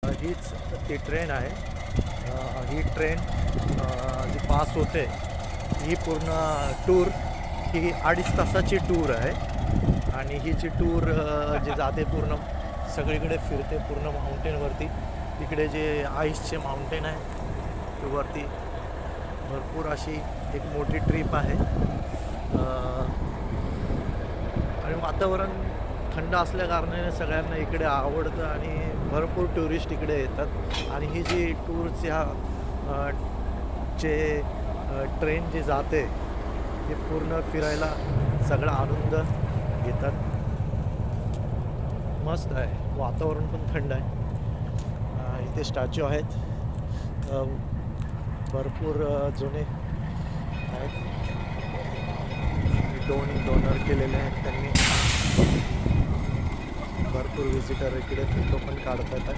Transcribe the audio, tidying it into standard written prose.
हीच ती ट्रेन आहे. ही ट्रेन जी पास होते, ही पूर्ण टूर ही 2.5 तासाची टूर आहे. आणि ही जी टूर जी जाते पूर्ण सगळीकडे फिरते पूर्ण माउंटेनवरती. तिकडे जे आईसचे माउंटेन आहे वरती भरपूर अशी एक मोठी ट्रिप आहे. आणि वातावरण थंड असल्या कारणाने सगळ्यांना इकडे आवडतं आणि भरपूर टुरिस्ट इकडे येतात. आणि ही जी टूरच्या जे ट्रेन जी जाते ते पूर्ण फिरायला सगळा आनंद घेतात. मस्त आहे, वातावरण पण थंड आहे. इथे स्टॅच्यू आहेत भरपूर जुने आहेत. डोनर केलेले आहेत त्यांनी. भरपूर विजिटर इकडे फोटो पण काढतात.